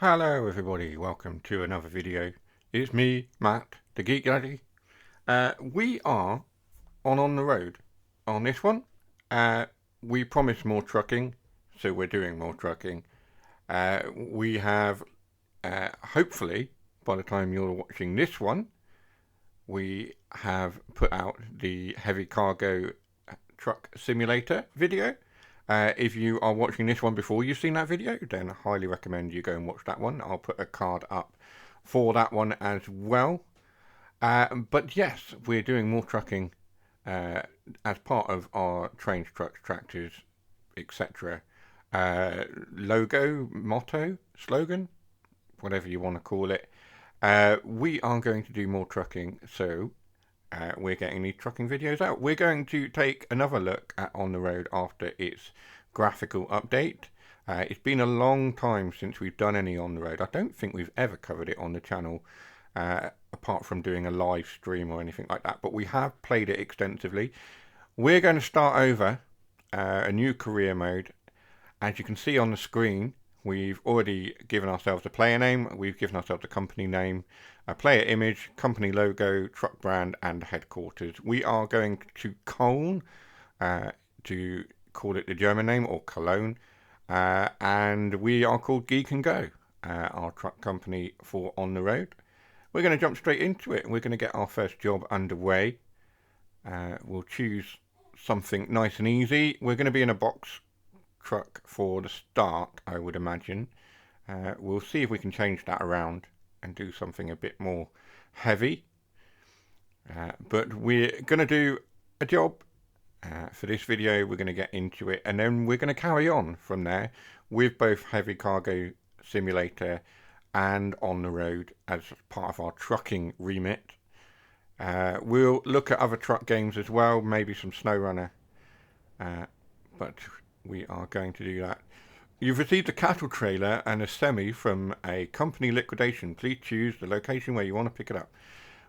Hello everybody, welcome to another video. It's me, Matt, the Geek Daddy. We are on the road. On this one, we promised more trucking, so we're doing more trucking. We have, hopefully, by the time you're watching this one, we have put out the heavy cargo truck simulator video. If you are watching this one before you've seen that video, then I highly recommend you go and watch that one. I'll put a card up for that one as well. But yes, we're doing more trucking as part of our trains, trucks, tractors, etc. Logo, motto, slogan, whatever you want to call it. We are going to do more trucking, so we're getting these trucking videos out. We're going to take another look at On the Road after its graphical update. It's been a long time since we've done any On the Road. I don't think we've ever covered it on the channel, apart from doing a live stream or anything like that, but we have played it extensively. We're going to start over a new career mode. As you can see on the screen, we've already given ourselves a player name, we've given ourselves a company name, a player image, company logo, truck brand and headquarters. We are going to Koln, to call it the German name, or Cologne, and we are called Geek and Go, our truck company for On the Road. We're going to jump straight into it. We're going to get our first job underway. We'll choose something nice and easy. We're going to be in a box truck for the start, I would imagine. We'll see if we can change that around and do something a bit more heavy. But we're going to do a job for this video. We're going to get into it and then we're going to carry on from there with both heavy cargo simulator and On the Road as part of our trucking remit. We'll look at other truck games as well, maybe some SnowRunner, but we are going to do that. You've received a cattle trailer and a semi from a company liquidation. Please choose the location where you want to pick it up.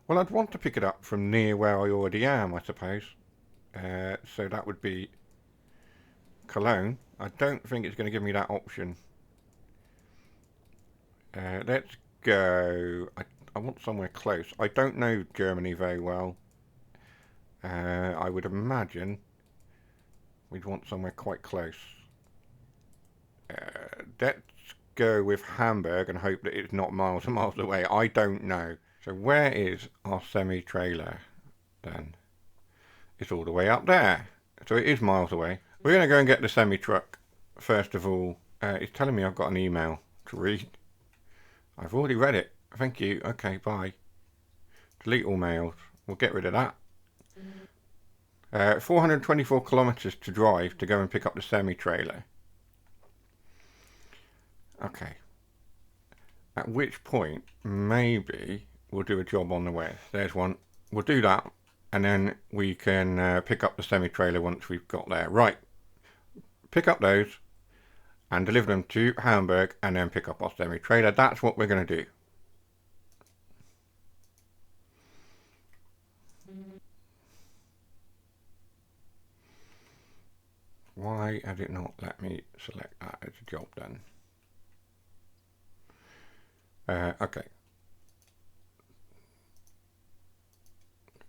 Well, I'd want to pick it up from near where I already am, I suppose. So that would be Cologne. I don't think it's going to give me that option. Let's go. I want somewhere close. I don't know Germany very well. I would imagine we'd want somewhere quite close. Let's go with Hamburg and hope that it's not miles and miles away. I don't know. So where is our semi-trailer then? It's all the way up there. So it is miles away. We're going to go and get the semi-truck first of all. It's telling me I've got an email to read. I've already read it. Thank you. Okay, bye. Delete all mails. We'll get rid of that. 424 kilometers to drive to go and pick up the semi-trailer. Okay. At which point, maybe we'll do a job on the way. There's one. We'll do that, and then we can pick up the semi-trailer once we've got there. Right. Pick up those and deliver them to Hamburg, and then pick up our semi-trailer. That's what we're going to do. Why has it not let me select that as a job then? Okay.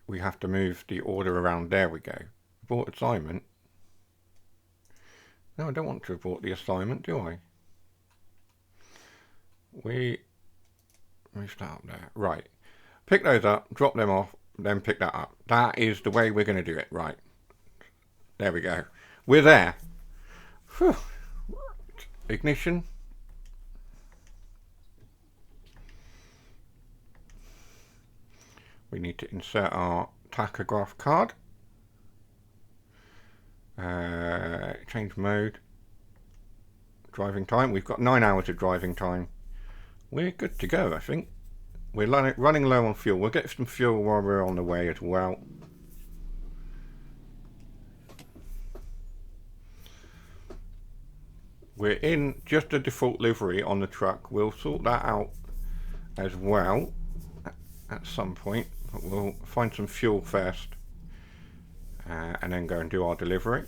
We have to move the order around. There we go. Abort assignment. No, I don't want to abort the assignment, do I? We start there. Right. Pick those up, drop them off, then pick that up. That is the way we're going to do it. Right. There we go. We're there. Whew. Ignition. We need to insert our tachograph card. Change mode. Driving time. We've got 9 hours of driving time. We're good to go, I think. We're running low on fuel. We'll get some fuel while we're on the way as well. We're in just a default livery on the truck. We'll sort that out as well at some point. But we'll find some fuel first and then go and do our delivery.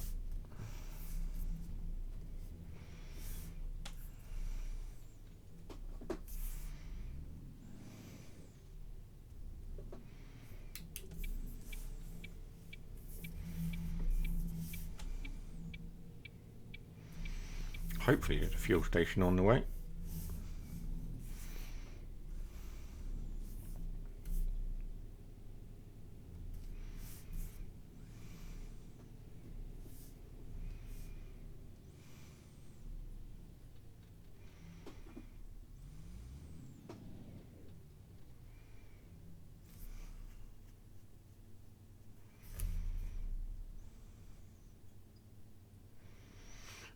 Hopefully there's a fuel station on the way.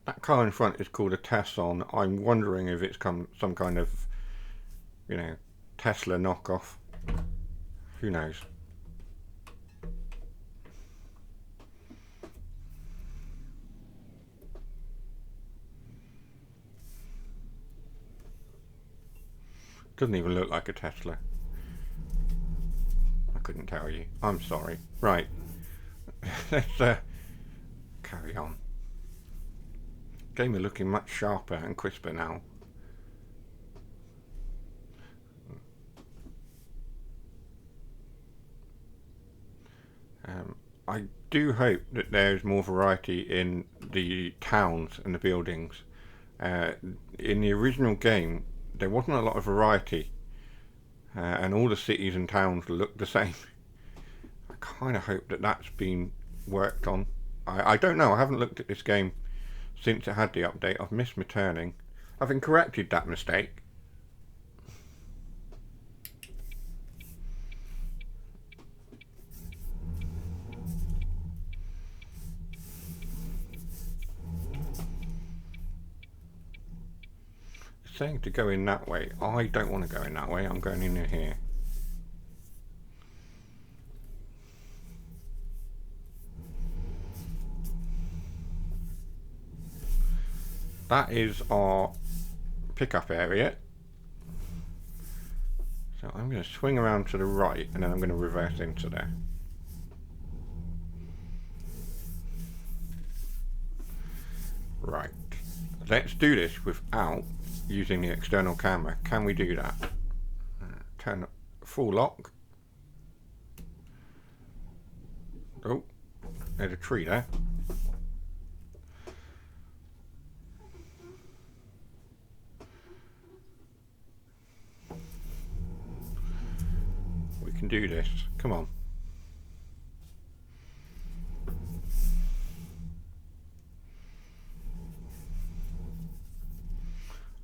That car in front is called a Tesson. I'm wondering if it's some kind of, you know, Tesla knockoff. Who knows? Doesn't even look like a Tesla. I couldn't tell you. I'm sorry. Right. Let's carry on. Game are looking much sharper and crisper now. I do hope that there's more variety in the towns and the buildings. In the original game, there wasn't a lot of variety, and all the cities and towns looked the same. I kind of hope that that's been worked on. I don't know. I haven't looked at this game since it had the update. I've missed my turning. Having corrected that mistake, it's saying to go in that way. I don't want to go in that way. I'm going in here. That is our pickup area. So I'm going to swing around to the right and then I'm going to reverse into there. Right. Let's do this without using the external camera. Can we do that? Turn full lock. Oh, there's a tree there. We can do this. Come on.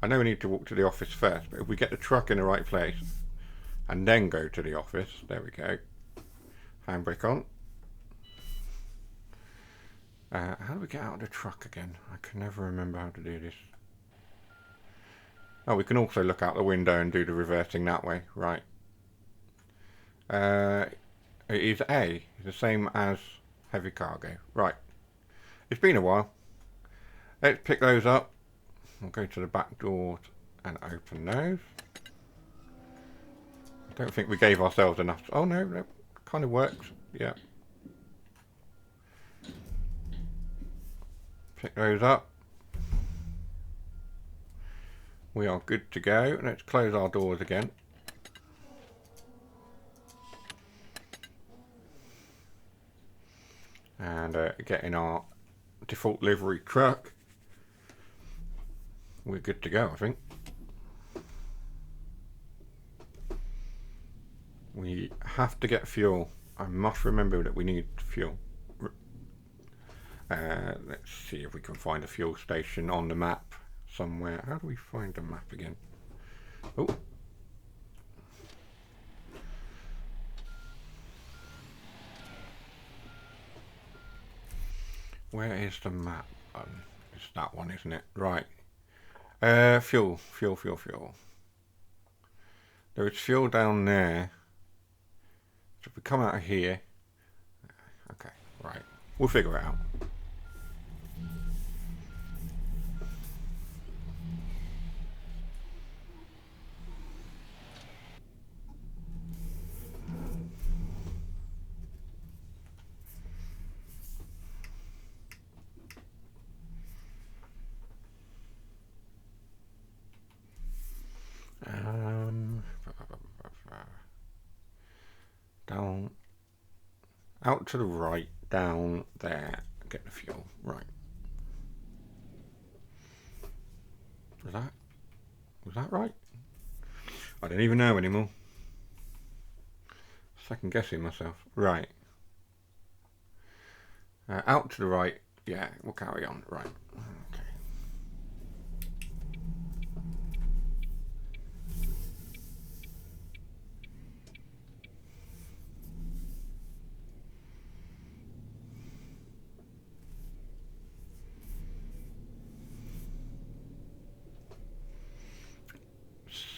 I know we need to walk to the office first, but if we get the truck in the right place and then go to the office, there we go. Handbrake on. How do we get out of the truck again? I can never remember how to do this. Oh, we can also look out the window and do the reversing that way. Right. It is A. It's the same as heavy cargo. Right. It's been a while. Let's pick those up. We'll go to the back door and open those. I don't think we gave ourselves enough. Oh no, that kind of works. Yeah. Pick those up. We are good to go. Let's close our doors again. And get in our default livery truck. We're good to go, I think. We have to get fuel. I must remember that we need fuel. Let's see if we can find a fuel station on the map somewhere. How do we find the map again? Oh. Where is the map button? It's that one, isn't it? Right. Fuel. There is fuel down there. So if we come out of here. Okay, right. We'll figure it out. Down, out to the right, down there, get the fuel, right. Was that right? I don't even know anymore. Second guessing myself. Right. Out to the right. Yeah, we'll carry on. Right. Okay.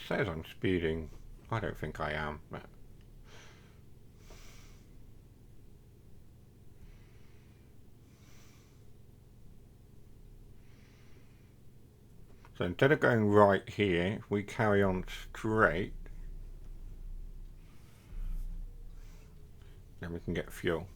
Says I'm speeding. I don't think I am. But so instead of going right here, we carry on straight. Then we can get fuel.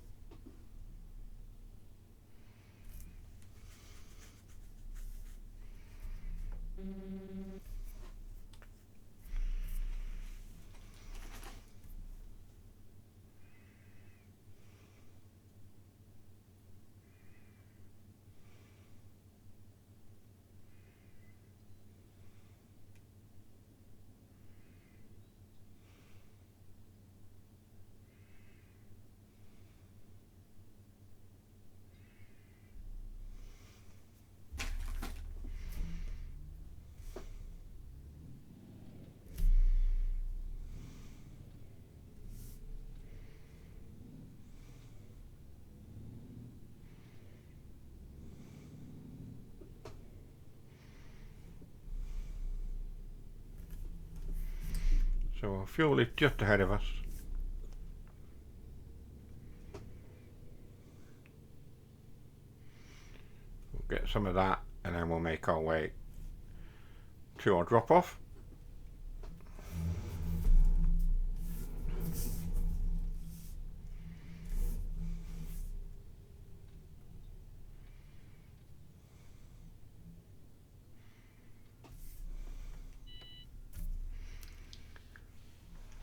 So our fuel is just ahead of us. We'll get some of that and then we'll make our way to our drop off.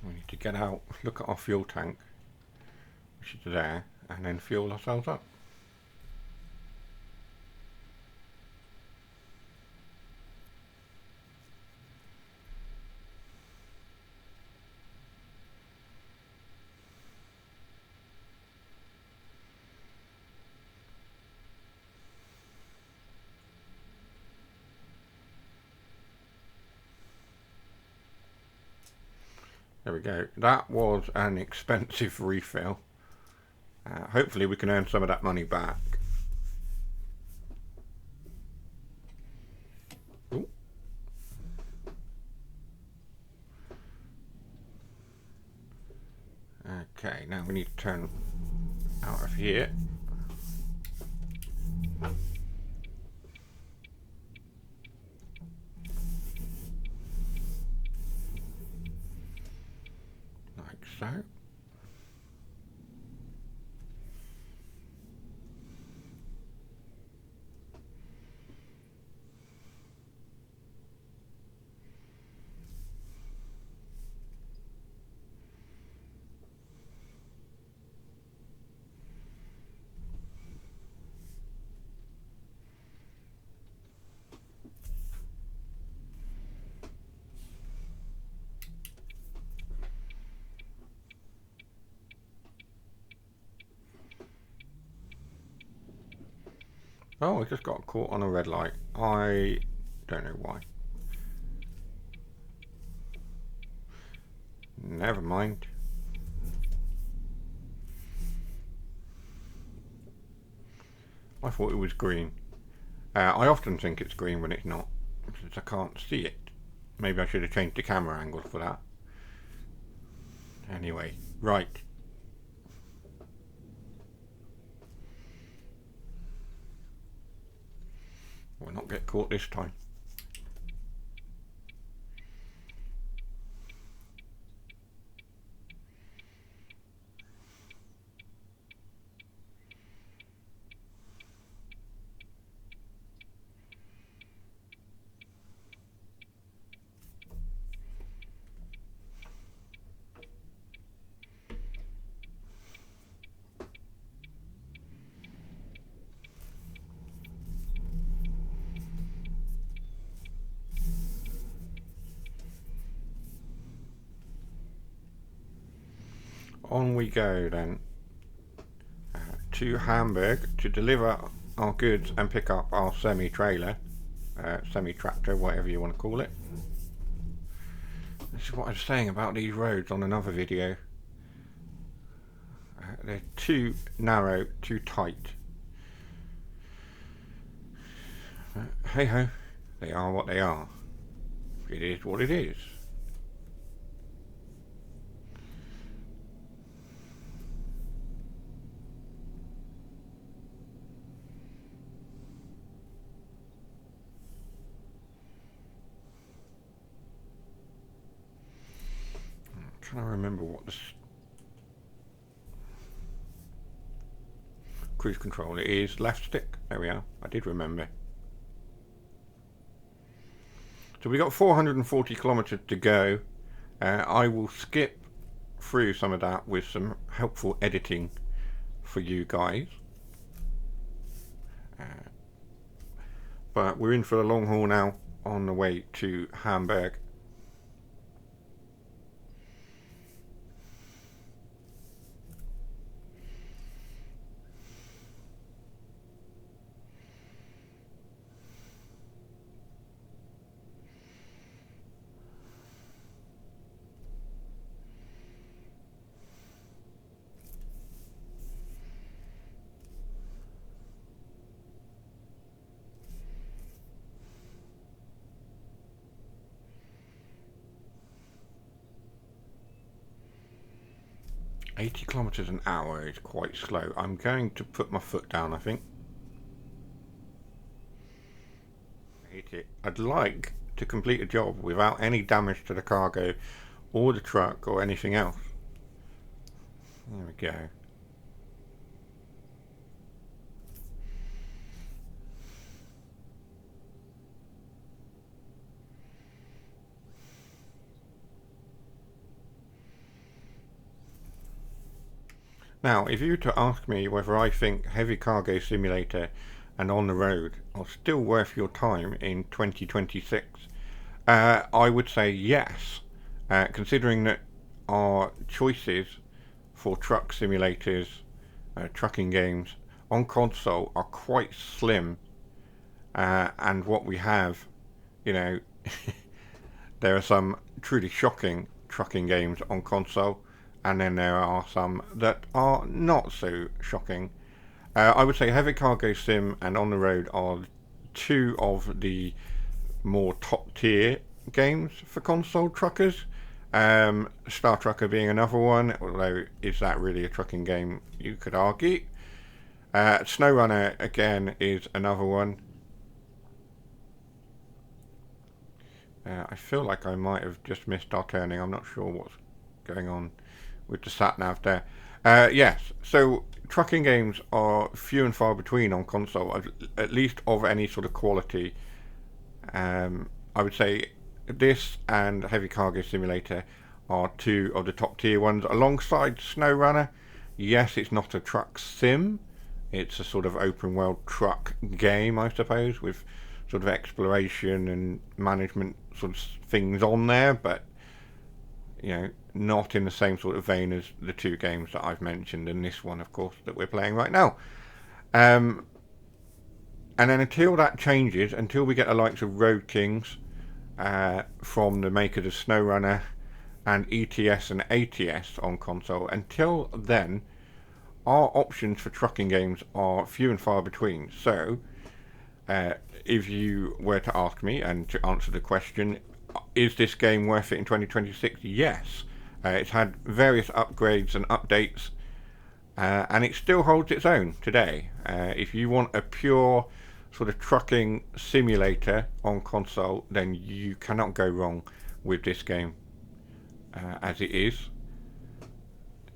We need to get out, look at our fuel tank, which is there, and then fuel ourselves up. There we go. That was an expensive refill. Hopefully we can earn some of that money back. Ooh. Okay, now we need to turn out of here. Like so. Oh, I just got caught on a red light. I don't know why. Never mind. I thought it was green. I often think it's green when it's not, because I can't see it. Maybe I should have changed the camera angle for that. Anyway, right. We'll not get caught this time. on we go then to Hamburg to deliver our goods and pick up our semi-trailer, semi-tractor, whatever you want to call it. This is what I was saying about these roads on another video. They're too narrow, too tight. Hey ho, they are what they are. It is what it is. Can I remember what the cruise control is? Left stick. There we are. I did remember. So we got 440 kilometers to go. I will skip through some of that with some helpful editing for you guys. But we're in for the long haul now on the way to Hamburg. $80 kilometers an hour is quite slow. I'm going to put my foot down, I think. I'd like to complete a job without any damage to the cargo or the truck or anything else. There we go. Now, if you were to ask me whether I think Heavy Cargo Simulator and On the Road are still worth your time in 2026, I would say yes, considering that our choices for truck simulators, trucking games on console are quite slim, and what we have, you know, there are some truly shocking trucking games on console, and then there are some that are not so shocking. I would say Heavy Cargo Sim and On the Road are two of the more top tier games for console truckers. Star Trucker being another one, although is that really a trucking game, you could argue. SnowRunner again is another one. I feel like I might have just missed our turning. I'm not sure what's going on with the sat nav there. Yes, so trucking games are few and far between on console, at least of any sort of quality. I would say this and Heavy Cargo Simulator are two of the top tier ones, alongside SnowRunner. Yes, it's not a truck sim, it's a sort of open world truck game, I suppose, with sort of exploration and management sort of things on there, but you know, not in the same sort of vein as the two games that I've mentioned, and this one, of course, that we're playing right now. And then until that changes, until we get the likes of Road Kings from the makers of SnowRunner and ETS and ATS on console, until then, our options for trucking games are few and far between. So, if you were to ask me, and to answer the question, is this game worth it in 2026? Yes. It's had various upgrades and updates, and it still holds its own today. If you want a pure sort of trucking simulator on console, then you cannot go wrong with this game as it is.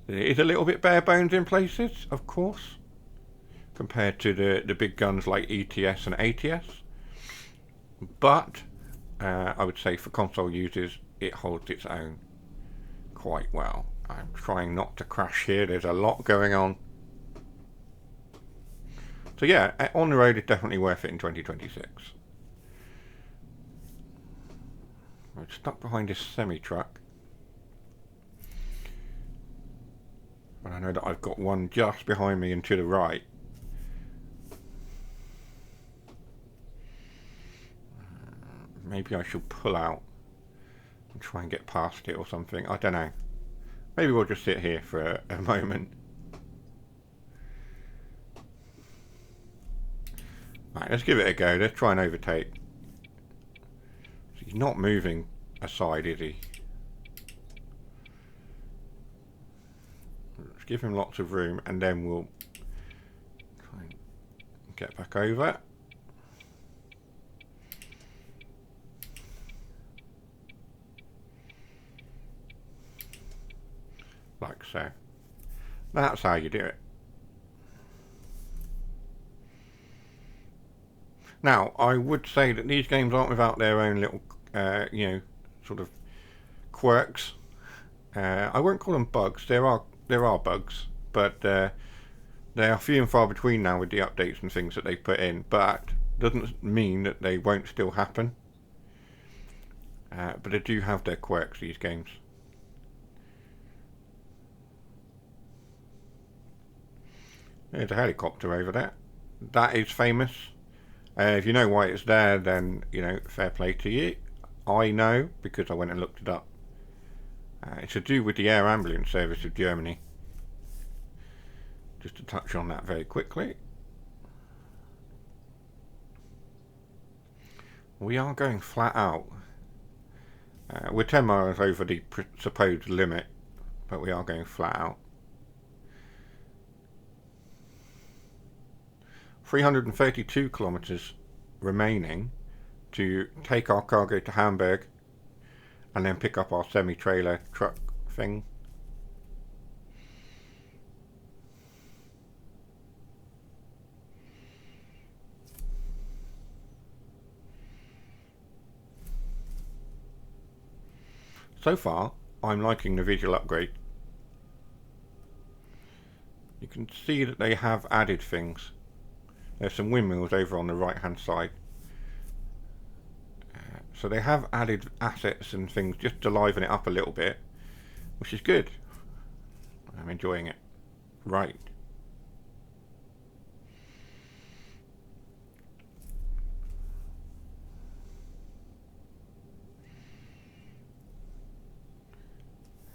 It is a little bit bare bones in places, of course, compared to the big guns like ETS and ATS, but I would say for console users it holds its own quite well. I'm trying not to crash here, there's a lot going on. So yeah, On the Road is definitely worth it in 2026. We're stuck behind this semi-truck. And I know that I've got one just behind me and to the right. Maybe I should pull out and try and get past it or something. I don't know. Maybe we'll just sit here for a moment. Right, let's give it a go. Let's try and overtake. So he's not moving aside, is he? Let's give him lots of room and then we'll try and get back over. Like so. That's how you do it. Now, I would say that these games aren't without their own little, you know, sort of quirks. I won't call them bugs. There are bugs, but they are few and far between now with the updates and things that they put in. But doesn't mean that they won't still happen. But they do have their quirks, these games. There's a helicopter over there. That is famous. If you know why it's there, then, you know, fair play to you. I know because I went and looked it up. It's to do with the Air Ambulance Service of Germany. Just to touch on that very quickly. We are going flat out. We're 10 miles over the supposed limit, but we are going flat out. 332 kilometres remaining to take our cargo to Hamburg and then pick up our semi-trailer truck thing. So far, I'm liking the visual upgrade. You can see that they have added things. There's some windmills over on the right hand side. So they have added assets and things just to liven it up a little bit, which is good. I'm enjoying it. Right.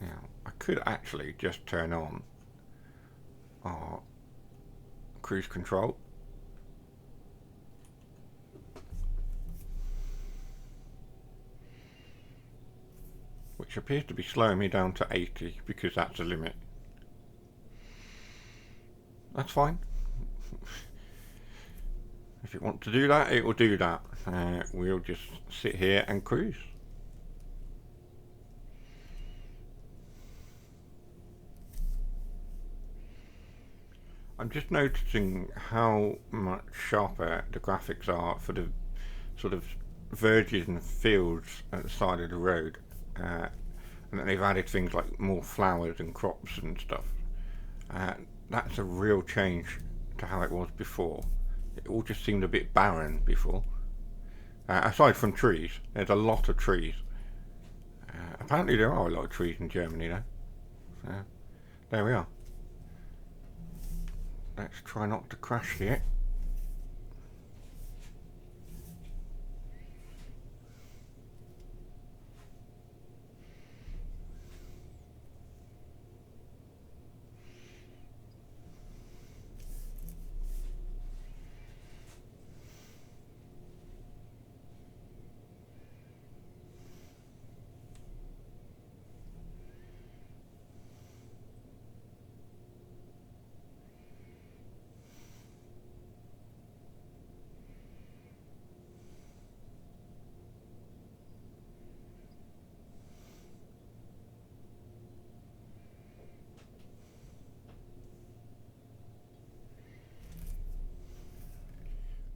Now, I could actually just turn on our cruise control. Which appears to be slowing me down to 80 because that's the limit. That's fine. If it wants to do that, it will do that. We'll just sit here and cruise. I'm just noticing how much sharper the graphics are for the sort of verges and fields at the side of the road. And they've added things like more flowers and crops and stuff. That's a real change to how it was before. It all just seemed a bit barren before. Aside from trees, there's a lot of trees. Apparently there are a lot of trees in Germany though. So, there we are. Let's try not to crash here.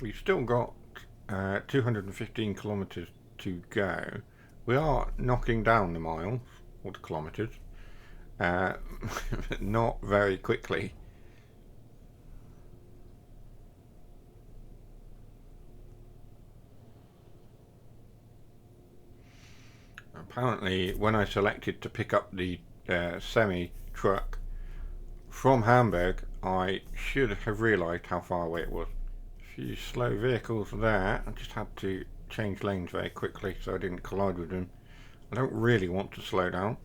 We've still got 215 kilometres to go. We are knocking down the miles, or the kilometres, not very quickly. Apparently, when I selected to pick up the semi-truck, from Hamburg, I should have realised how far away it was. A few slow vehicles there. I just had to change lanes very quickly so I didn't collide with them. I don't really want to slow down.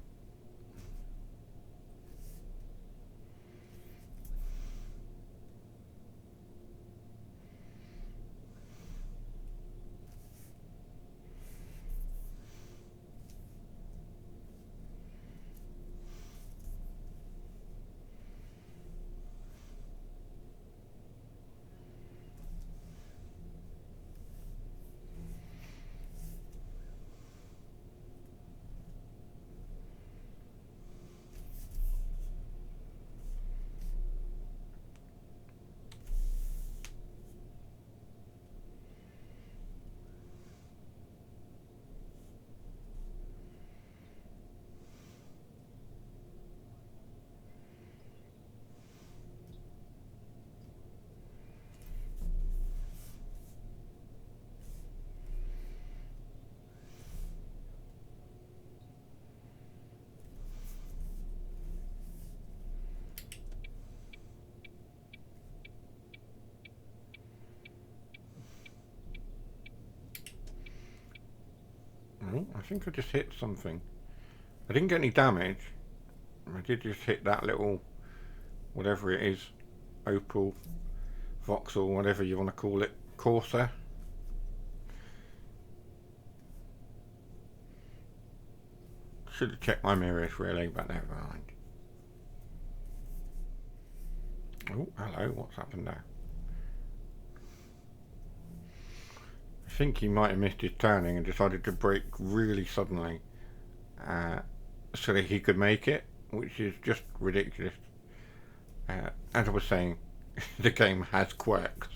Oh, I think I just hit something. I didn't get any damage. I did just hit that little, whatever it is, Opel, Vauxhall, whatever you want to call it, Corsa. Should have checked my mirrors really, but never mind. Oh, hello, what's happened there? I think he might have missed his turning and decided to brake really suddenly so that he could make it, which is just ridiculous. As I was saying, the game has quirks.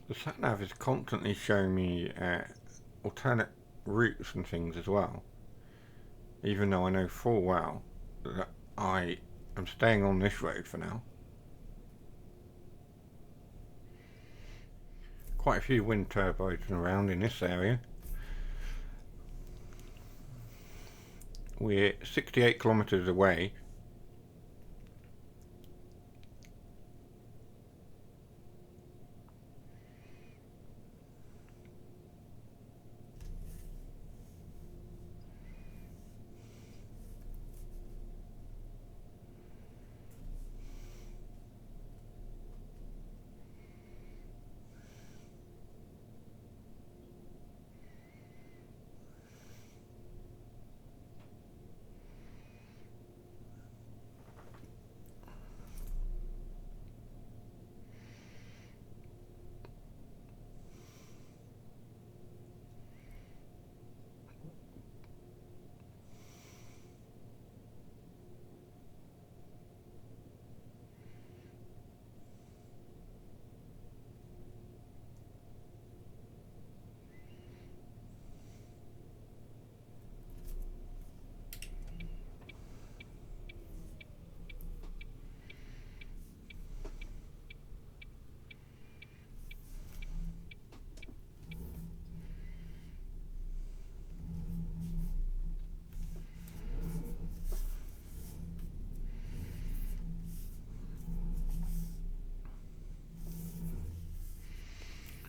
The sat-nav is constantly showing me alternate routes and things as well, even though I know full well that I am staying on this road for now. Quite a few wind turbines around in this area. We're 68 kilometres away.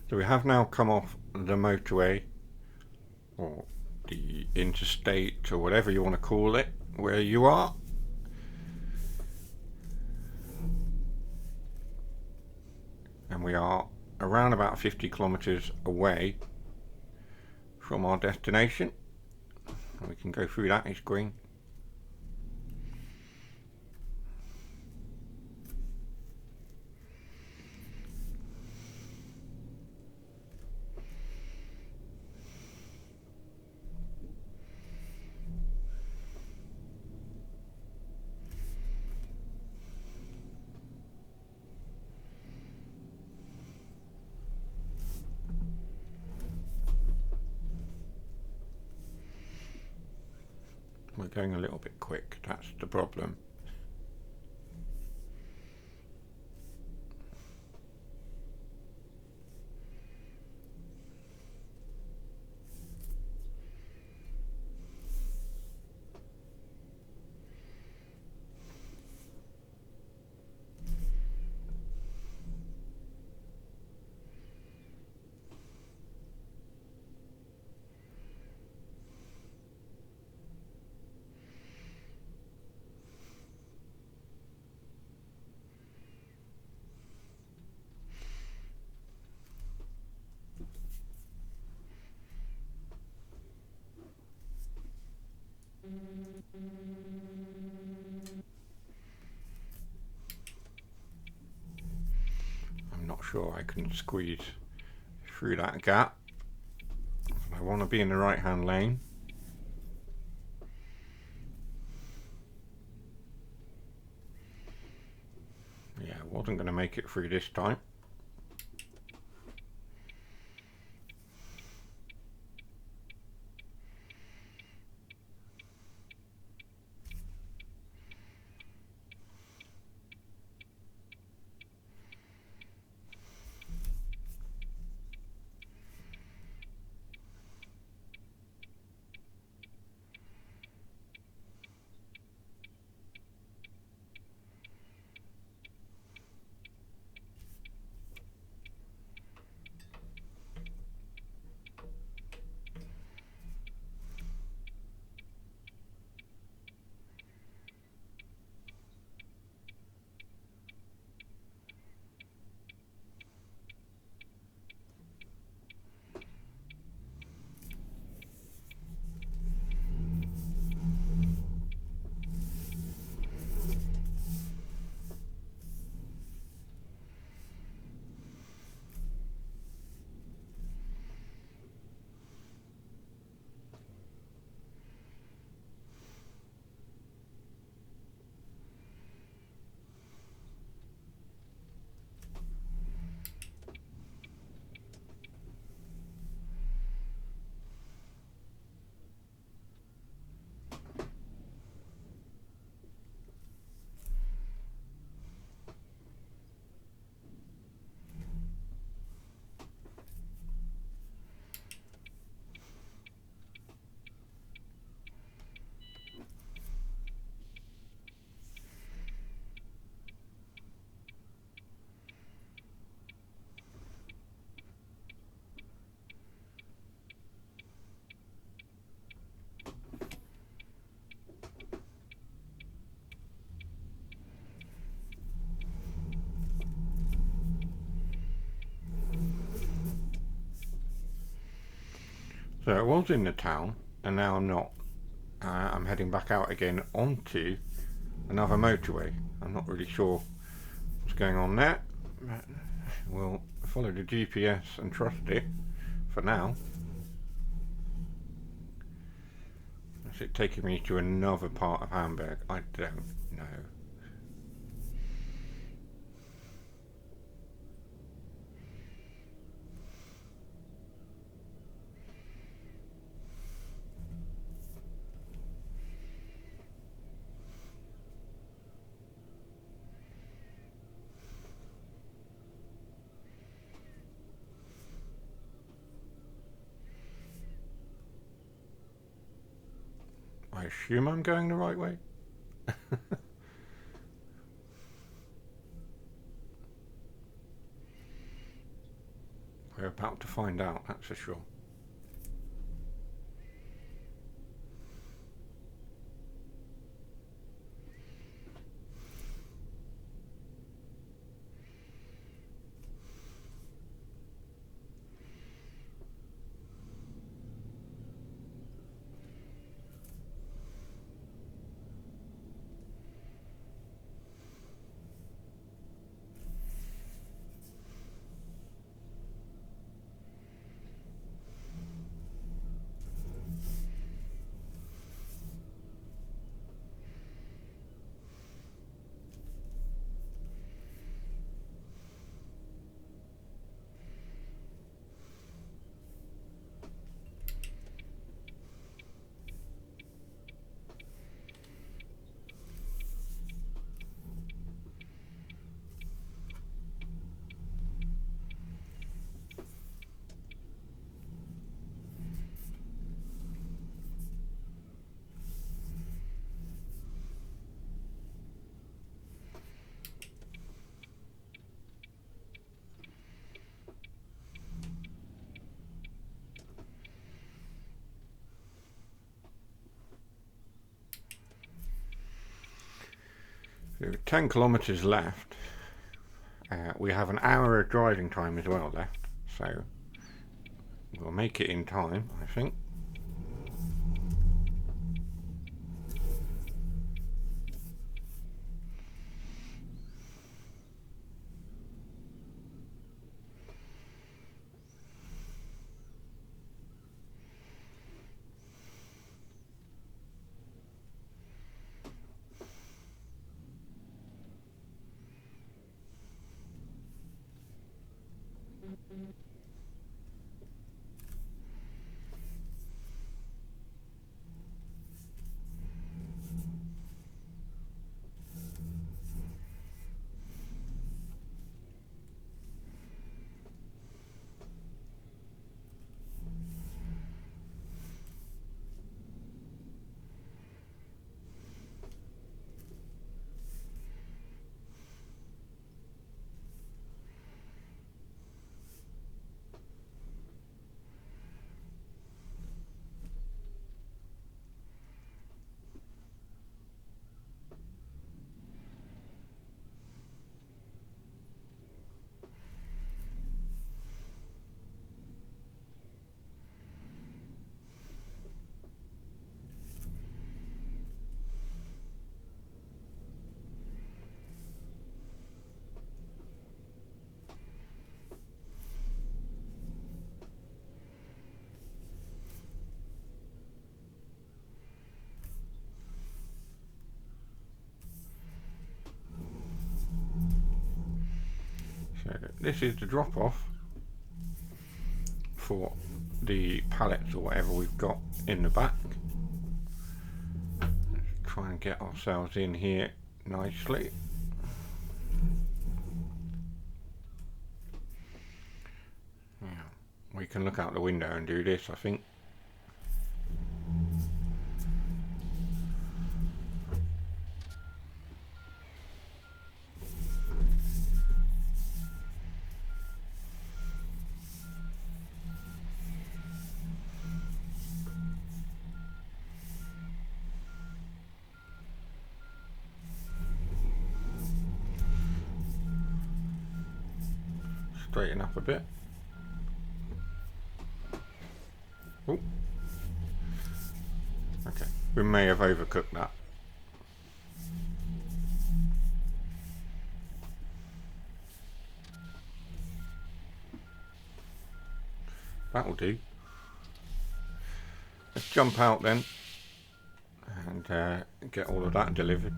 So we have now come off the motorway, or the interstate, or whatever you want to call it, where you are. And we are around about 50 kilometres away from our destination. And we can go through that, it's green. We're going a little bit quick, that's the problem. I'm not sure I can squeeze through that gap. I want to be in the right hand lane. Yeah, I wasn't going to make it through this time. So I was in the town, and now I'm not. I'm heading back out again onto another motorway. I'm not really sure what's going on there. We'll follow the GPS and trust it for now. Is it taking me to another part of Hamburg? I don't know. I assume I'm going the right way. We're about to find out, that's for sure. So 10 kilometres left. We have an hour of driving time as well left, so we'll make it in time, I think. So this is the drop off for the pallets or whatever we've got in the back. Let's try and get ourselves in here nicely. Yeah, we can look out the window and do this, I think. Straighten up a bit. Oh. Okay, we may have overcooked that. That'll do. Let's jump out then and get all of that delivered.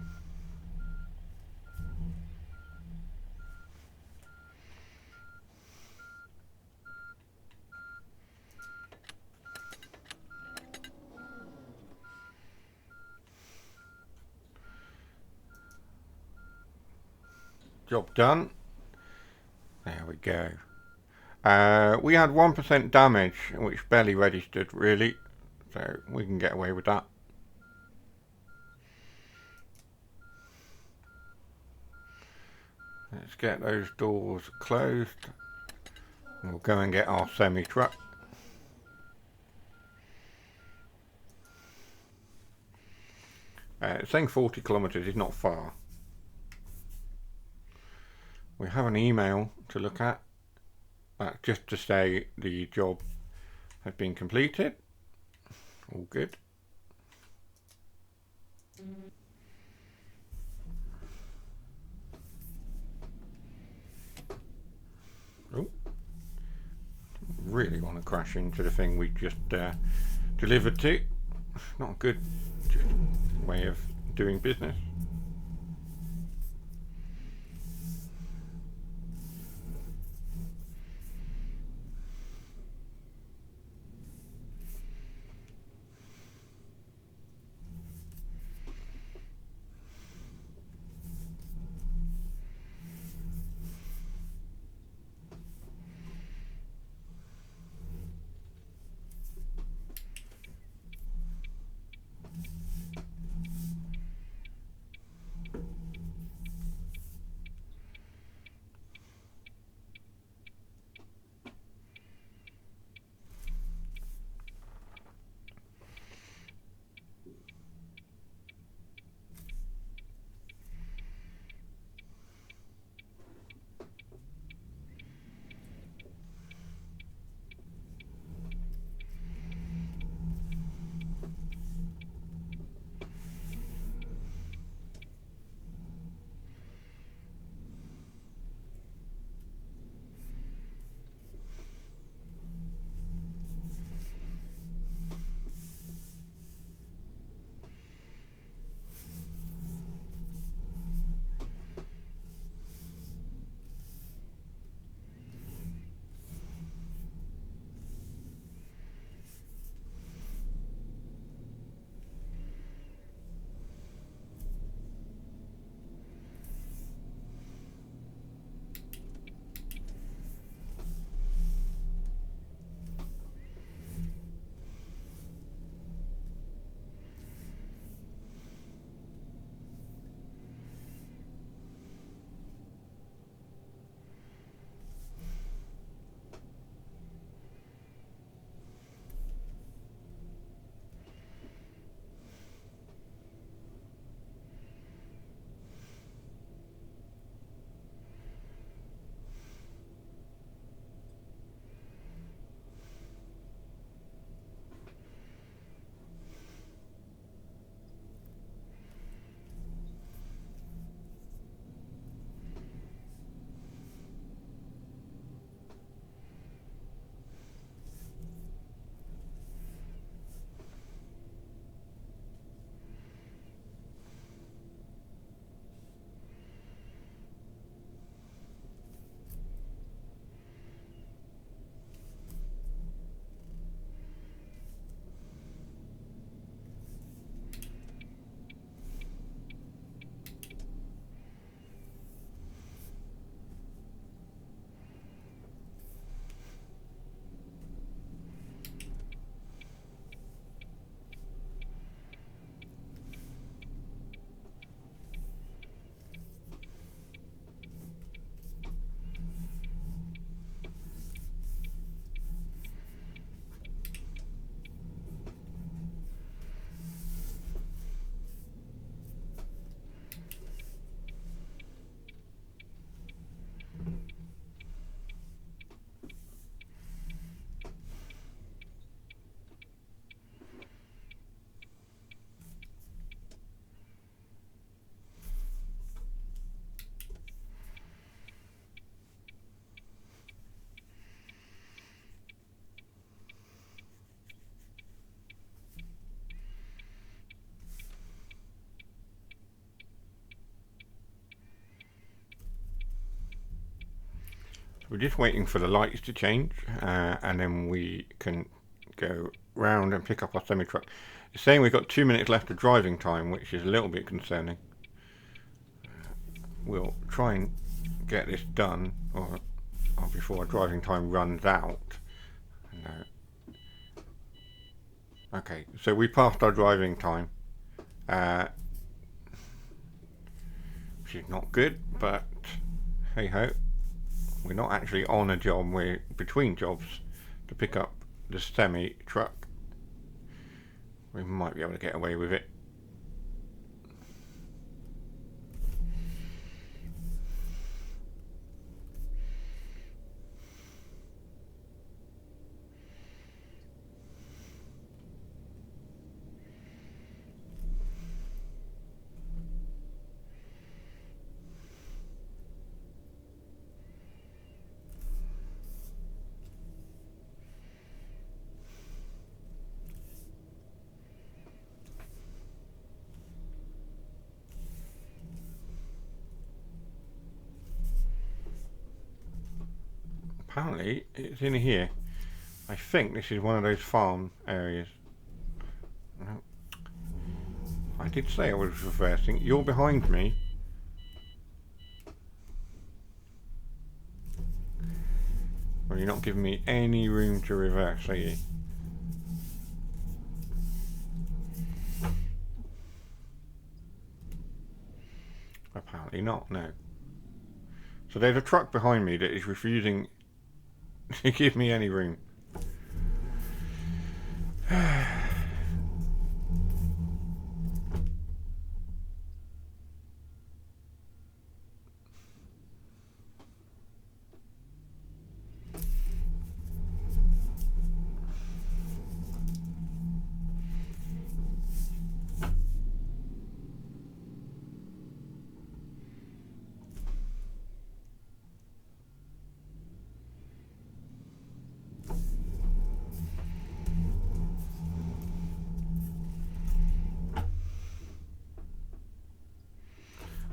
Job done. There we go. We had 1% damage, which barely registered really, so we can get away with that. Let's get those doors closed. We'll go and get our semi-truck. It's saying 40 kilometres is not far. We have an email to look at. That's just to say the job has been completed. All good. Oh, really want to crash into the thing we just delivered to. Not a good way of doing business. We're just waiting for the lights to change, and then we can go round and pick up our semi-truck. It's saying we've got 2 minutes left of driving time, which is a little bit concerning. We'll try and get this done or before our driving time runs out. No. Okay, so we passed our driving time, which is not good, but hey ho. We're not actually on a job, we're between jobs to pick up the semi-truck. We might be able to get away with it. Apparently it's in here. I think this is one of those farm areas. No. I did say I was reversing. You're behind me. Well, you're not giving me any room to reverse, are you? Apparently not, no. So there's a truck behind me that is refusing to give me any room.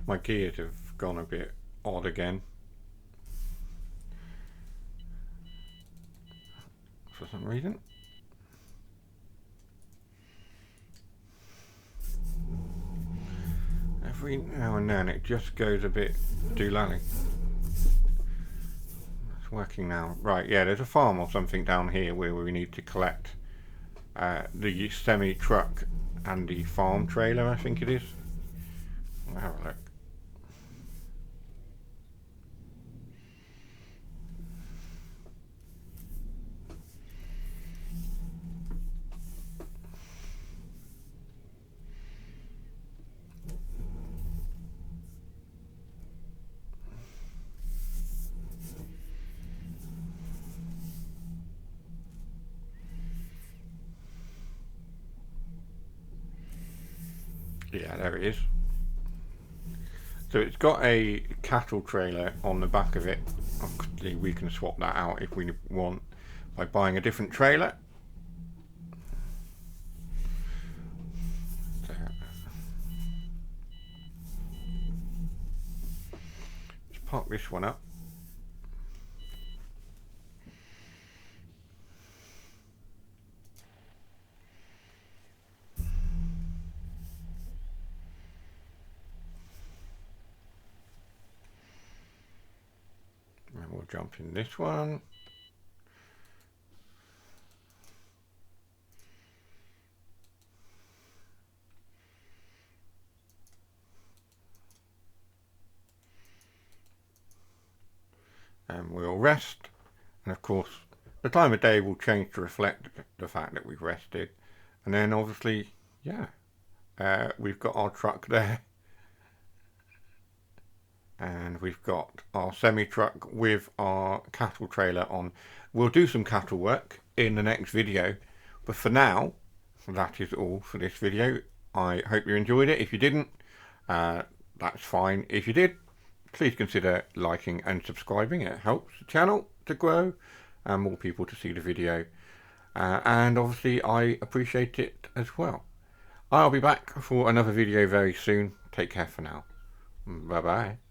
My gears have gone a bit odd again. For some reason. Every now and then it just goes a bit doolally. It's working now. Right, yeah, there's a farm or something down here where we need to collect the semi-truck and the farm trailer, I think it is. I'll have a look. Yeah, there it is. So it's got a cattle trailer on the back of it. Obviously we can swap that out if we want by buying a different trailer. Let's park this one up. And we'll jump in this one. And we'll rest. And of course, the time of day will change to reflect the fact that we've rested. And then obviously, yeah, we've got our truck there. And we've got our semi-truck with our cattle trailer on. We'll do some cattle work in the next video, but for now, that is all for this video. I hope you enjoyed it. If you didn't, that's fine. If you did, please consider liking and subscribing. It helps the channel to grow and more people to see the video. And obviously, I appreciate it as well. I'll be back for another video very soon. Take care for now. Bye-bye.